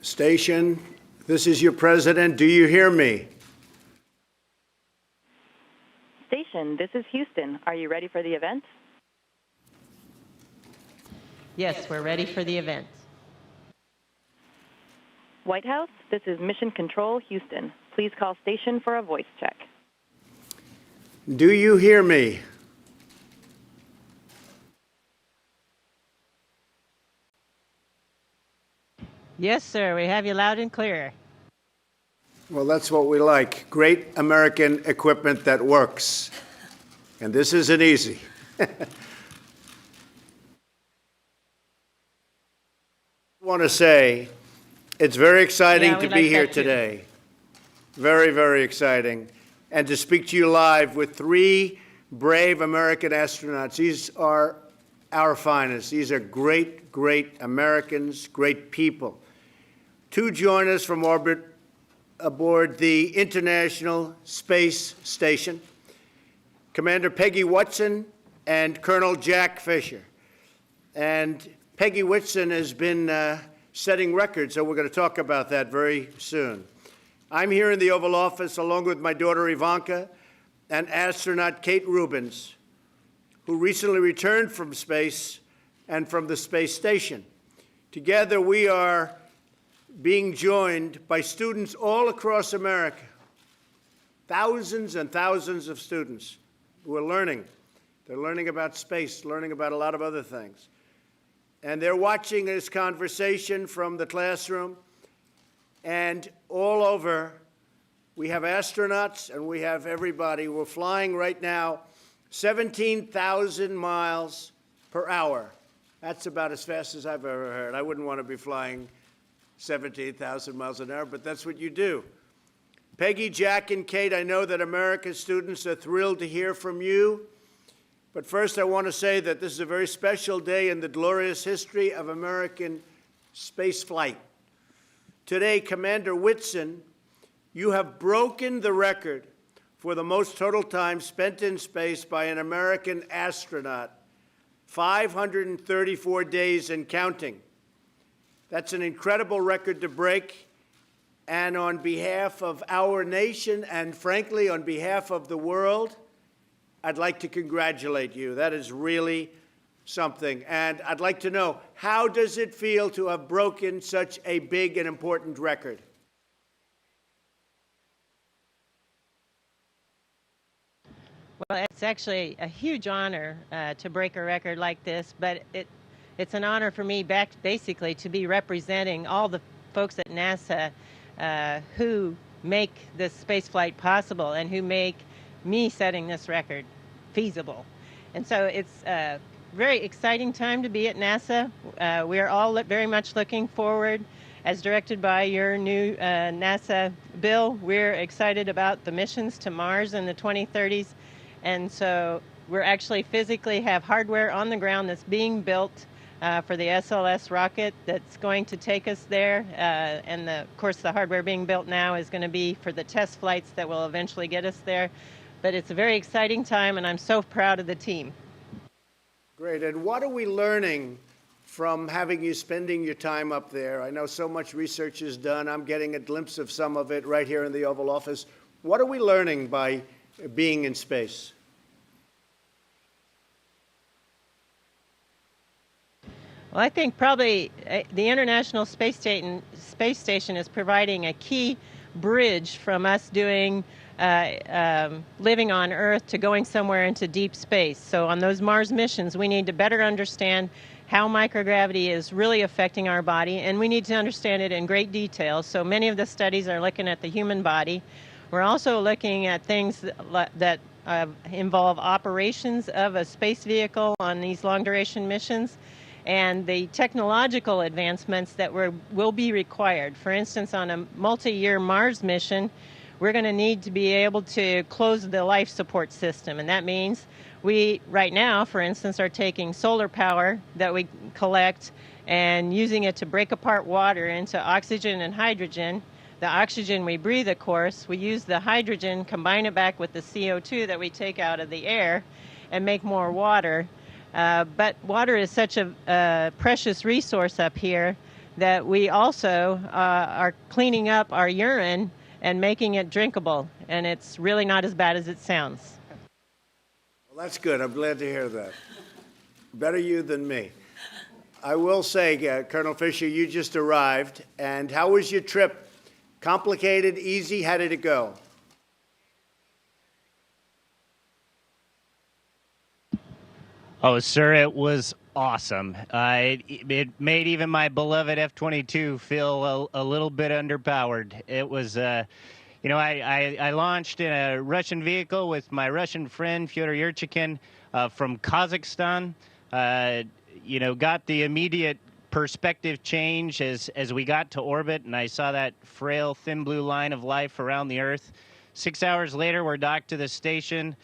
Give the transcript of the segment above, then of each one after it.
Station, this is your president. Do you hear me? Station, this is Houston. Are you ready for the event? Yes, we're ready for the event. White House, this is Mission Control, Houston. Please call station for a voice check. Do you hear me? Yes, sir, we have you loud and clear. Well, that's what we like. Great American equipment that works. And this isn't easy. I want to say it's very exciting to be here today. Very, very exciting. And to speak to you live with three brave American astronauts. These are our finest. These are great, great Americans, great people. To join us from orbit aboard the International Space Station, Commander Peggy Whitson and Colonel Jack Fisher. And Peggy Whitson has been setting records, so we're going to talk about that very soon. I'm here in the Oval Office along with my daughter Ivanka and astronaut Kate Rubins, who recently returned from space and from the space station. Together we are being joined by students all across America, thousands and thousands of students who are learning. They're learning about space, learning about a lot of other things. And they're watching this conversation from the classroom. And all over, we have astronauts and we have everybody. We're flying right now 17,000 miles per hour. That's about as fast as I've ever heard. I wouldn't want to be flying 17,000 miles an hour, but that's what you do. Peggy, Jack, and Kate, I know that America's students are thrilled to hear from you. But first, I want to say that this is a very special day in the glorious history of American space flight. Today, Commander Whitson, you have broken the record for the most total time spent in space by an American astronaut, 534 days and counting. That's an incredible record to break. And on behalf of our nation and, frankly, on behalf of the world, I'd like to congratulate you. That is really something. And I'd like to know, how does it feel to have broken such a big and important record? Well, it's actually a huge honor to break a record like this, but it's an honor for me basically to be representing all the folks at NASA who make this space flight possible and who make me setting this record feasible. And so it's a very exciting time to be at NASA. We are all very much looking forward, as directed by your new NASA bill. We're excited about the missions to Mars in the 2030s. And so we're actually physically have hardware on the ground that's being built for the SLS rocket that's going to take us there. And of course, the hardware being built now is going to be for the test flights that will eventually get us there. But it's a very exciting time, and I'm so proud of the team. Great. And what are we learning from having you spending your time up there? I know so much research is done. I'm getting a glimpse of some of it right here in the Oval Office. What are we learning by being in space? Well, I think probably the International Space Station is providing a key bridge from us doing living on Earth to going somewhere into deep space. So on those Mars missions, we need to better understand how microgravity is really affecting our body, and we need to understand it in great detail. So many of the studies are looking at the human body. We're also looking at things that involve operations of a space vehicle on these long-duration missions, and the technological advancements that will be required. For instance, on a multi-year Mars mission, we're going to need to be able to close the life support system. And that means we, right now, for instance, are taking solar power that we collect and using it to break apart water into oxygen and hydrogen. The oxygen we breathe, of course, we use the hydrogen, combine it back with the CO2 that we take out of the air and make more water. But water is such a precious resource up here that we also are cleaning up our urine and making it drinkable. And it's really not as bad as it sounds. Well, that's good. I'm glad to hear that. Better you than me. I will say, Colonel Fisher, you just arrived. And how was your trip? Complicated, easy? How did it go? Oh, sir, it was awesome. It made even my beloved F-22 feel a little bit underpowered. It was, I launched in a Russian vehicle with my Russian friend, Fyodor Yurchikhin, from Kazakhstan. Got the immediate perspective change as we got to orbit, and I saw that frail, thin blue line of life around the Earth. 6 hours later, we're docked to the station.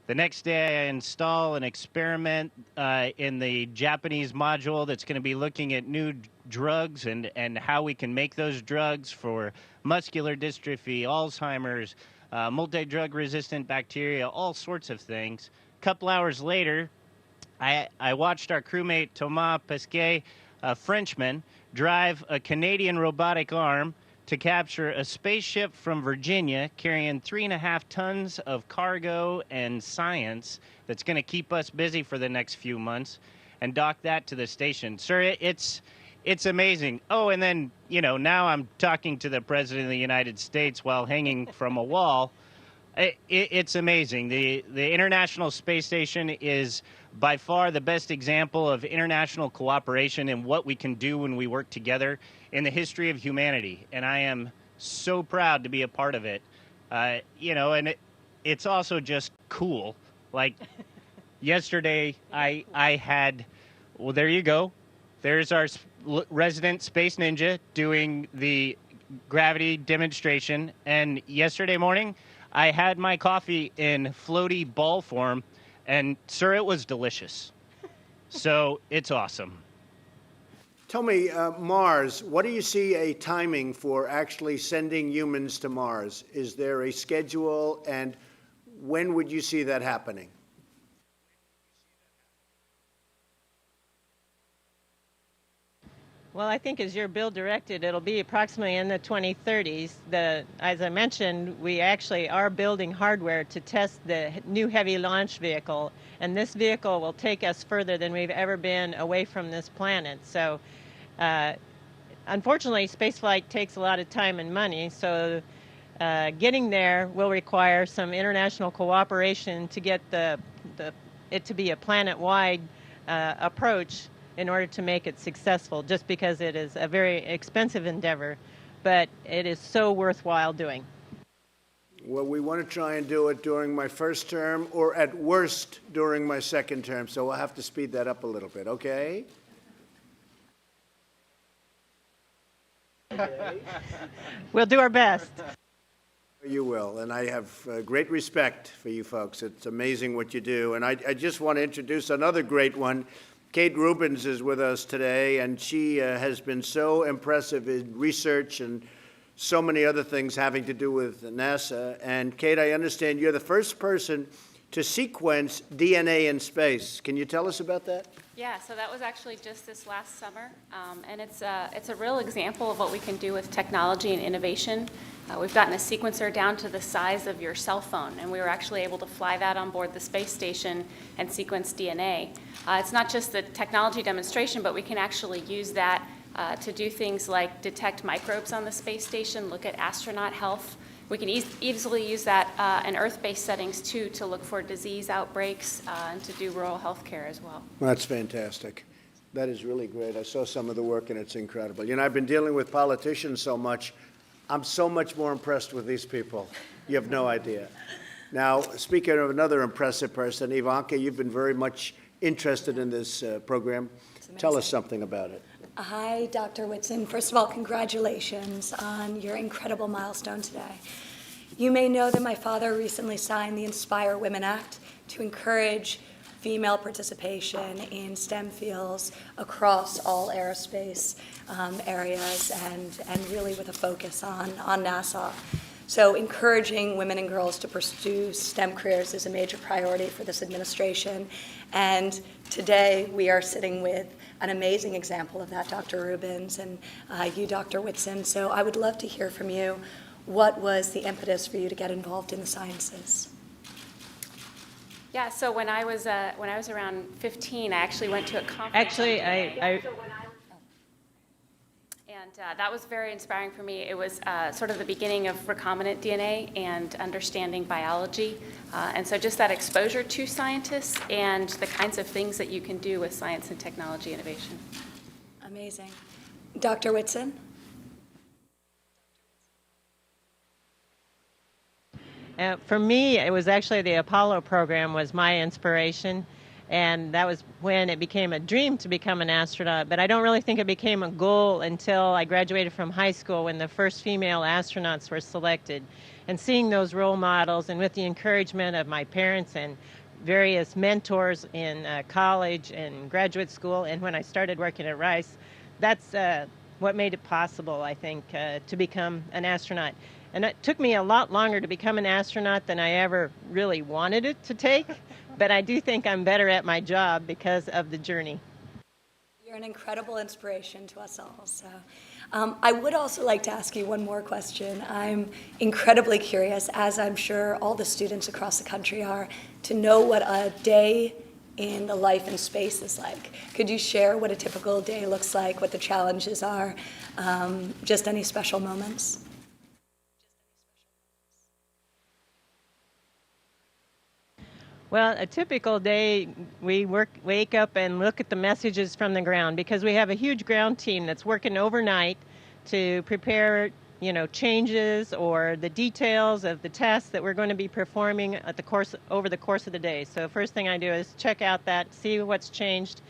The next day, I install an experiment in the Japanese module that's going to be looking at new drugs and how we can make those drugs for muscular dystrophy, Alzheimer's, multi-drug resistant bacteria, all sorts of things. A couple hours later, I watched our crewmate Thomas Pesquet, a Frenchman, drive a Canadian robotic arm to capture a spaceship from Virginia carrying 3.5 tons of cargo and science that's going to keep us busy for the next few months and dock that to the station. Sir, it's amazing. Oh, and then, now I'm talking to the President of the United States while hanging from a wall. It's amazing. The International Space Station is by far the best example of international cooperation and what we can do when we work together in the history of humanity. And I am so proud to be a part of it. And it's also just cool. Like yesterday, I had, well, there you go. There's our resident space ninja doing the gravity demonstration. And yesterday morning, I had my coffee in floaty ball form, and, sir, it was delicious. So it's awesome. Tell me, Mars, what do you see a timing for actually sending humans to Mars? Is there a schedule, and when would you see that happening? Well, I think as your bill directed, it'll be approximately in the 2030s. As I mentioned, we actually are building hardware to test the new heavy launch vehicle, and this vehicle will take us further than we've ever been away from this planet. So, unfortunately, spaceflight takes a lot of time and money, so getting there will require some international cooperation to get it to be a planet-wide approach in order to make it successful, just because it is a very expensive endeavor, but it is so worthwhile doing. Well, we want to try and do it during my first term, or at worst during my second term, so we'll have to speed that up a little bit, okay? We'll do our best. You will, and I have great respect for you folks. It's amazing what you do, and I just want to introduce another great one. Kate Rubins is with us today, and she has been so impressive in research and so many other things having to do with NASA. And Kate, I understand you're the first person to sequence DNA in space. Can you tell us about that? Yeah, so that was actually just this last summer, and it's a real example of what we can do with technology and innovation. We've gotten a sequencer down to the size of your cell phone, and we were actually able to fly that on board the space station and sequence DNA. It's not just the technology demonstration, but we can actually use that to do things like detect microbes on the space station, look at astronaut health. We can easily use that in Earth-based settings, too, to look for disease outbreaks and to do rural health care as well. That's fantastic. That is really great. I saw some of the work, and it's incredible. You know, I've been dealing with politicians so much. I'm so much more impressed with these people. You have no idea. Now, speaking of another impressive person, Ivanka, you've been very much interested in this program. Tell us something about it. Hi, Dr. Whitson. First of all, congratulations on your incredible milestone today. You may know that my father recently signed the Inspire Women Act to encourage female participation in STEM fields across all aerospace areas and really with a focus on NASA. So encouraging women and girls to pursue STEM careers is a major priority for this administration. And today we are sitting with an amazing example of that, Dr. Rubens, and you, Dr. Whitson. So I would love to hear from you. What was the impetus for you to get involved in the sciences? Yeah, so when I was around 15, I actually went to a conference. Actually, And that was very inspiring for me. It was sort of the beginning of recombinant DNA and understanding biology. And so just that exposure to scientists and the kinds of things that you can do with science and technology innovation. Amazing. Dr. Whitson? For me, it was actually the Apollo program was my inspiration, and that was when it became a dream to become an astronaut. But I don't really think it became a goal until I graduated from high school when the first female astronauts were selected. And seeing those role models, and with the encouragement of my parents and various mentors in college and graduate school, and when I started working at Rice, that's what made it possible, I think, to become an astronaut. And it took me a lot longer to become an astronaut than I ever really wanted it to take, but I do think I'm better at my job because of the journey. You're an incredible inspiration to us all. So, I would also like to ask you one more question. I'm incredibly curious, as I'm sure all the students across the country are, to know what a day in the life in space is like. Could you share what a typical day looks like, what the challenges are, just any special moments? Well, a typical day, we wake up and look at the messages from the ground because we have a huge ground team that's working overnight to prepare, changes or the details of the tests that we're going to be performing over the course of the day. So first thing I do is check out that, see what's changed.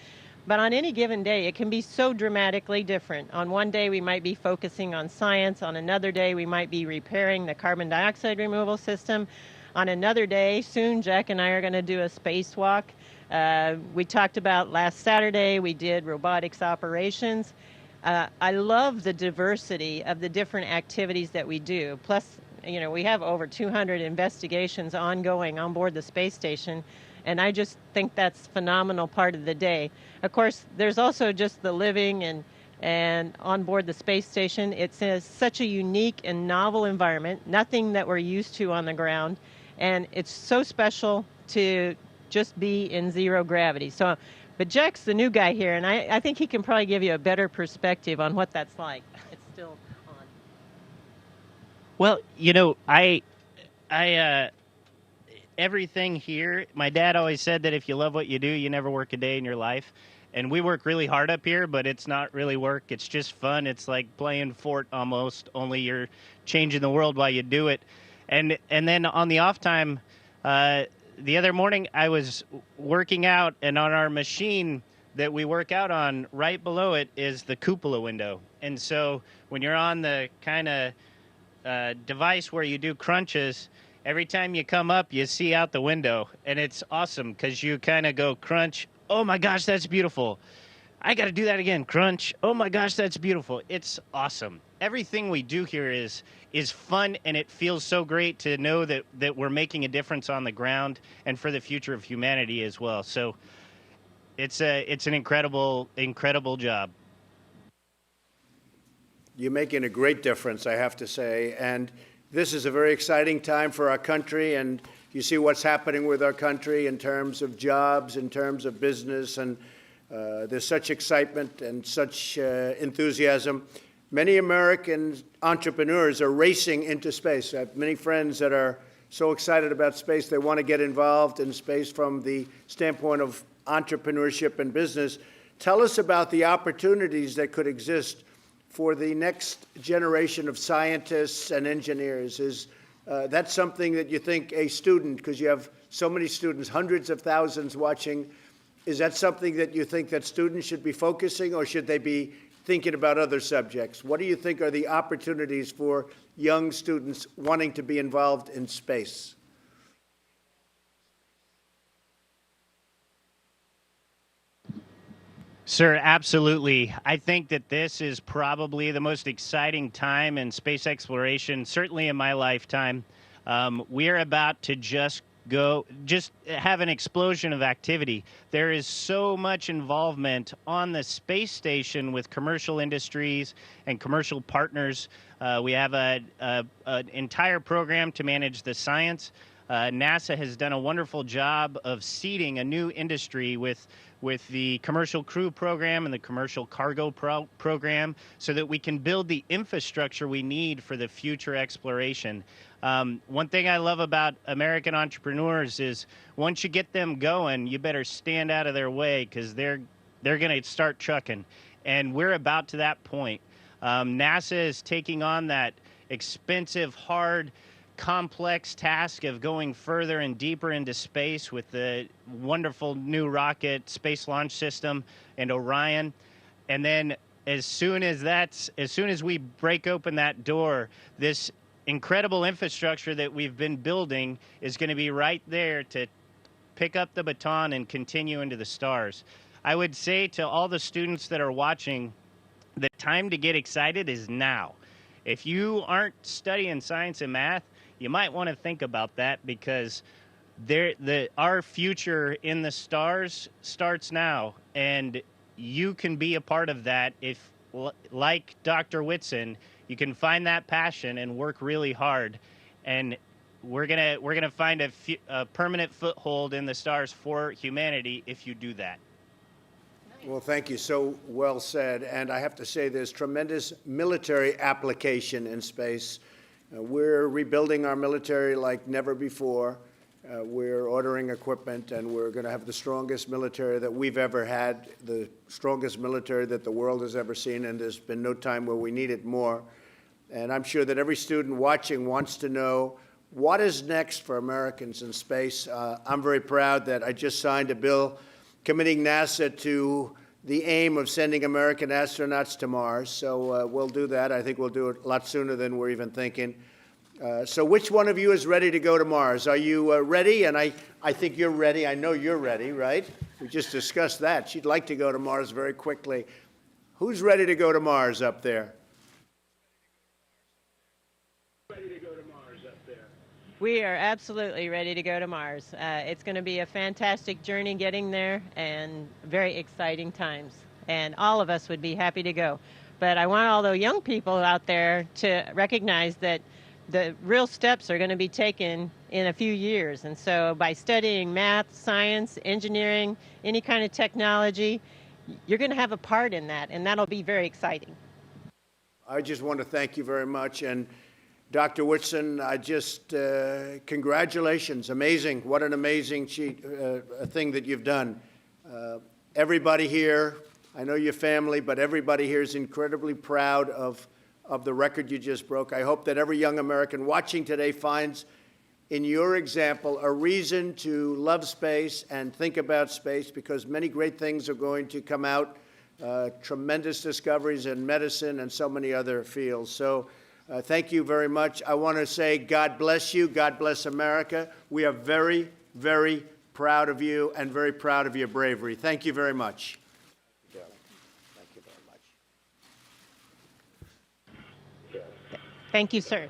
But on any given day, it can be so dramatically different. On one day, we might be focusing on science. On another day, we might be repairing the carbon dioxide removal system. On another day, soon, Jack and I are going to do a spacewalk. We talked about last Saturday, we did robotics operations. I love the diversity of the different activities that we do. Plus, we have over 200 investigations ongoing on board the space station, and I just think that's a phenomenal part of the day. Of course, there's also just the living and on board the space station. It's such a unique and novel environment, nothing that we're used to on the ground. And it's so special to just be in zero gravity. But Jack's the new guy here, and I think he can probably give you a better perspective on what that's like. It's still on. Well, everything here, my dad always said that if you love what you do, you never work a day in your life. And we work really hard up here, but it's not really work. It's just fun. It's like playing Fort almost, only you're changing the world while you do it. And then on the off time, the other morning I was working out, and on our machine that we work out on, right below it is the cupola window. And so when you're on the kind of device where you do crunches, every time you come up, you see out the window. And it's awesome because you kind of go crunch. Oh, my gosh, that's beautiful. I got to do that again. Crunch. Oh, my gosh, that's beautiful. It's awesome. Everything we do here is fun, and it feels so great to know that we're making a difference on the ground and for the future of humanity as well. So it's an incredible job. You're making a great difference, I have to say. And this is a very exciting time for our country, and you see what's happening with our country in terms of jobs, in terms of business, and there's such excitement and such enthusiasm. Many American entrepreneurs are racing into space. I have many friends that are so excited about space, they want to get involved in space from the standpoint of entrepreneurship and business. Tell us about the opportunities that could exist for the next generation of scientists and engineers. Is that something that you think a student, because you have so many students, hundreds of thousands watching, is that something that you think that students should be focusing, or should they be thinking about other subjects? What do you think are the opportunities for young students wanting to be involved in space? Sir, absolutely. I think that this is probably the most exciting time in space exploration, certainly in my lifetime. We are about to just just have an explosion of activity. There is so much involvement on the space station with commercial industries and commercial partners. We have an entire program to manage the science. NASA has done a wonderful job of seeding a new industry with the Commercial Crew Program and the Commercial Cargo Program so that we can build the infrastructure we need for the future exploration. One thing I love about American entrepreneurs is once you get them going, you better stand out of their way because they're going to start trucking. And we're about to that point. NASA is taking on that expensive, hard, complex task of going further and deeper into space with the wonderful new rocket Space Launch System and Orion. And then as soon as we break open that door, this incredible infrastructure that we've been building is going to be right there to pick up the baton and continue into the stars. I would say to all the students that are watching, the time to get excited is now. If you aren't studying science and math, you might want to think about that because our future in the stars starts now, and you can be a part of that if, like Dr. Whitson, you can find that passion and work really hard, and we're gonna find a permanent foothold in the stars for humanity if you do that. Well, thank you. So well said. And I have to say there's tremendous military application in space. We're rebuilding our military like never before. We're ordering equipment, and we're going to have the strongest military that we've ever had, the strongest military that the world has ever seen, and there's been no time where we need it more. And I'm sure that every student watching wants to know what is next for Americans in space. I'm very proud that I just signed a bill committing NASA to the aim of sending American astronauts to Mars. So we'll do that. I think we'll do it a lot sooner than we're even thinking. So which one of you is ready to go to Mars? Are you ready? And I think you're ready. I know you're ready, right? We just discussed that. She'd like to go to Mars very quickly. Who's ready to go to Mars up there? We are absolutely ready to go to Mars. It's going to be a fantastic journey getting there and very exciting times. And all of us would be happy to go. But I want all the young people out there to recognize that the real steps are going to be taken in a few years. And so by studying math, science, engineering, any kind of technology, you're going to have a part in that, and that'll be very exciting. I just want to thank you very much. And Dr. Whitson, congratulations. Amazing. What an amazing thing that you've done. Everybody here, I know your family, but everybody here is incredibly proud of the record you just broke. I hope that every young American watching today finds in your example a reason to love space and think about space, because many great things are going to come out, tremendous discoveries in medicine and so many other fields. So thank you very much. I want to say God bless you. God bless America. We are very, very proud of you and very proud of your bravery. Thank you very much. Thank you very much. Thank you, sir.